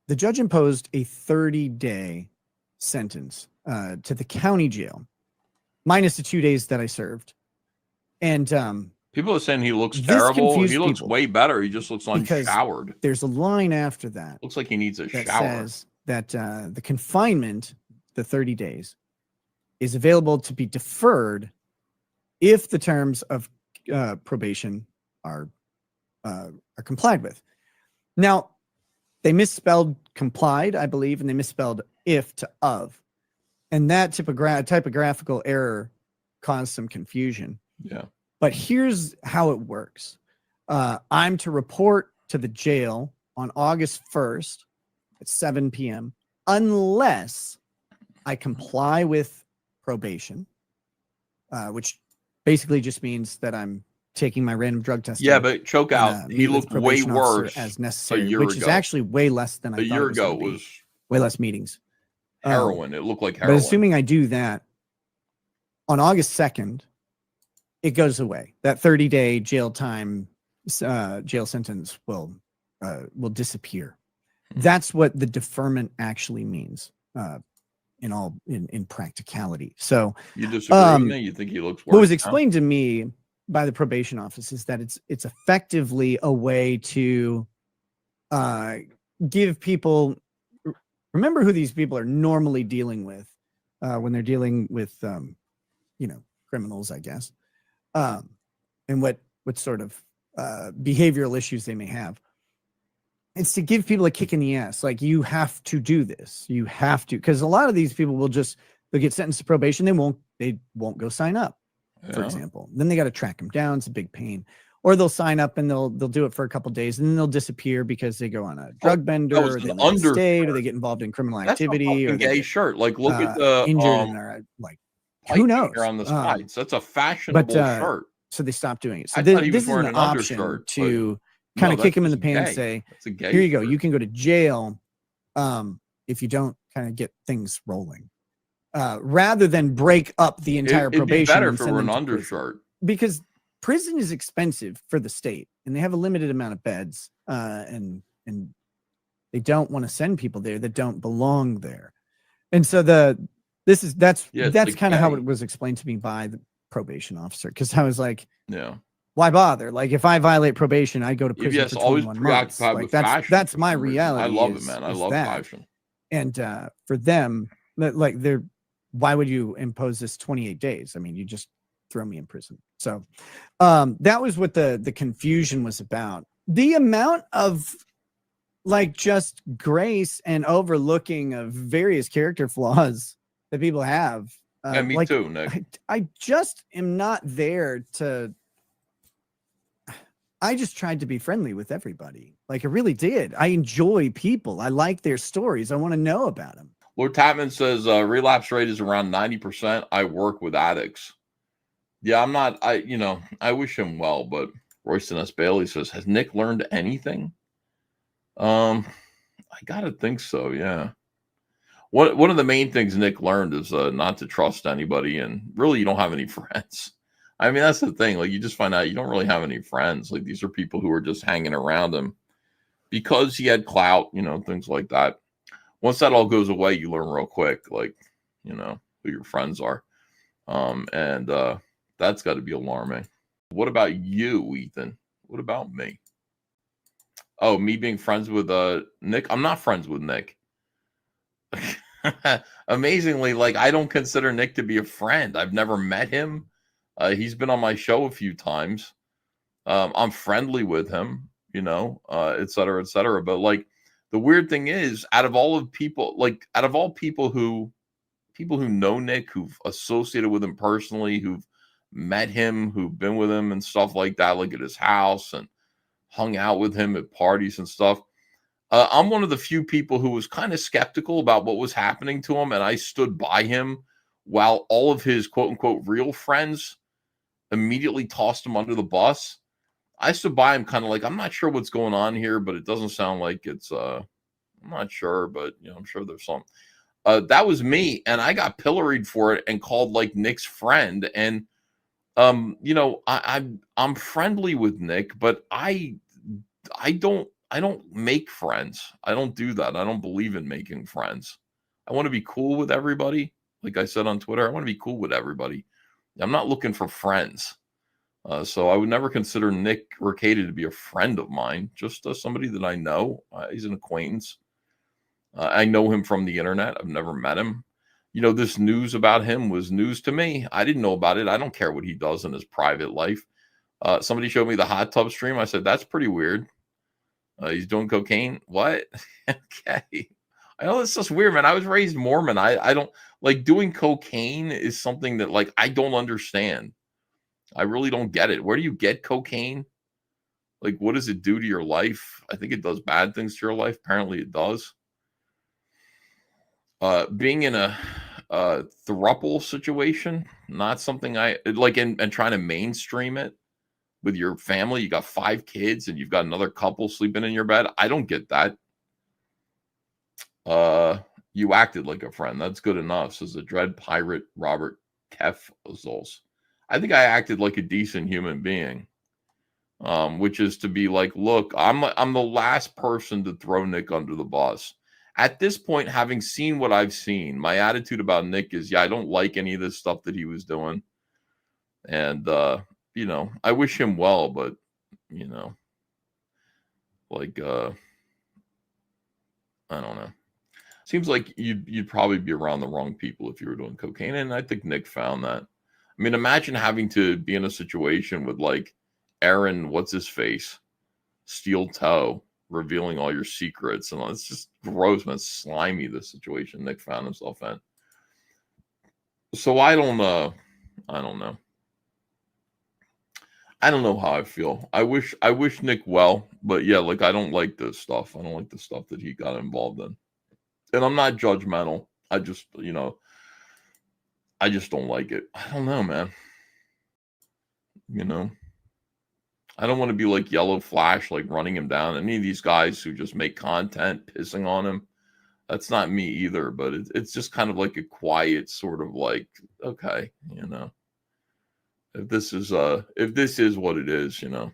the judge imposed a 30-day sentence to the county jail, minus the 2 days that I served. And people are saying he looks terrible. He looks way better. He just looks unshowered. There's a line after that. Looks like he needs a that shower. Says that the confinement, the 30 days, is available to be deferred if the terms of probation are complied with. Now, they misspelled complied, I believe, and they misspelled if to of. And that typographical error caused some confusion. Yeah. But here's how it works. I'm to report to the jail on August 1st at 7 p.m. unless I comply with probation, which basically just means that I'm taking my random drug test. Yeah, but choke out. He looked way worse as necessary, which is actually way less than I thought. A year ago was way less meetings. Heroin. It looked like heroin. But assuming I do that on August 2nd, it goes away. That 30-day jail time, jail sentence will disappear. That's what the deferment actually means in practicality. So you disagree with me? You think he looks worse? What was explained to me by the probation office is that it's effectively a way to give people, remember who these people are normally dealing with when they're dealing with criminals, I guess, and what sort of behavioral issues they may have. It's to give people a kick in the ass. Like, you have to do this. You have to, because a lot of these people they'll get sentenced to probation. They won't go sign up, for example. Then they got to track them down. It's a big pain. Or they'll sign up and they'll do it for a couple of days, and then they'll disappear because they go on a drug bender, or they leave the state, or they get involved in criminal activity, or gay shirt. Like, look at the injured, or like, who knows? On the sides. That's a fashionable shirt. So they stopped doing it. So this is an option to kind of kick him in the pan and say, here you go. You can go to jail if you don't kind of get things rolling. Rather than break up the entire probation. It'd be better if it were an undershirt. Because prison is expensive for the state, and they have a limited amount of beds, and they don't want to send people there that don't belong there. And so that's kind of how it was explained to me by the probation officer, because I was like, why bother? Like, if I violate probation, I go to prison for 21 months. Like, that's my reality. I love it, man. I love fashion. And for them, like, why would you impose this 28 days? I mean, you just throw me in prison. So that was what the confusion was about. The amount of, like, just grace and overlooking of various character flaws that people have. And me too, Nick. I just am not there to. I just tried to be friendly with everybody. Like, I really did. I enjoy people. I like their stories. I want to know about them. Lord Tapman says relapse rate is around 90%. I work with addicts. Yeah, I'm not. I wish him well, but Royston S. Bailey says, has Nick learned anything? I gotta think so. Yeah. One of the main things Nick learned is not to trust anybody, and really, you don't have any friends. I mean, that's the thing. Like, you just find out you don't really have any friends. Like, these are people who are just hanging around him because he had clout, things like that. Once that all goes away, you learn real quick, like, who your friends are. And that's got to be alarming. What about you, Ethan? What about me? Oh, me being friends with Nick? I'm not friends with Nick. Amazingly, like, I don't consider Nick to be a friend. I've never met him. He's been on my show a few times. I'm friendly with him, et cetera, et cetera. But, like, the weird thing is, out of all people who know Nick, who've associated with him personally, who've met him, who've been with him and stuff like that, like at his house and hung out with him at parties and stuff, I'm one of the few people who was kind of skeptical about what was happening to him, and I stood by him while all of his quote-unquote real friends immediately tossed him under the bus. I stood by him kind of like, I'm not sure what's going on here, but it doesn't sound like it's, I'm not sure, but, I'm sure there's something. That was me, and I got pilloried for it and called, like, Nick's friend. And, I'm friendly with Nick, but I I don't make friends. I don't do that. I don't believe in making friends. I want to be cool with everybody. Like I said on Twitter, I want to be cool with everybody. I'm not looking for friends. So I would never consider Nick Rekieta to be a friend of mine, just somebody that I know. He's an acquaintance. I know him from the internet. I've never met him. You know, this news about him was news to me. I didn't know about it. I don't care what he does in his private life. Somebody showed me the hot tub stream. I said, that's pretty weird. He's doing cocaine. What? Okay. I know it's just weird, man. I was raised Mormon. I don't like doing cocaine is something that like I don't understand. I really don't get it. Where do you get cocaine? Like, what does it do to your life? I think it does bad things to your life. Apparently it does. Being in a throuple situation, not something I like, and trying to mainstream it with your family. You got 5 kids and you've got another couple sleeping in your bed. I don't get that. You acted like a friend. That's good enough, says the Dread Pirate Robert Kefzols. I think I acted like a decent human being, which is to be like, look, I'm the last person to throw Nick under the bus. At this point, having seen what I've seen, my attitude about Nick is, yeah, I don't like any of this stuff that he was doing. And, you know, I wish him well, but, you know, like, I don't know. Seems like you'd probably be around the wrong people if you were doing cocaine. And I think Nick found that. I mean, imagine having to be in a situation with like Aaron, what's his face, Steel Toe, revealing all your secrets, and it's just gross, man. Slimy, the situation Nick found himself in. So I don't know. I don't know how I feel. I wish Nick well, but yeah, like I don't like this stuff. I don't like the stuff that he got involved in. And I'm not judgmental. I just, you know, I just don't like it. I don't know, man. You know, I don't want to be like Yellow Flash, like running him down. Any of these guys who just make content pissing on him, that's not me either. But it's just kind of like a quiet sort of like, okay, you know, if this is what it is, you know.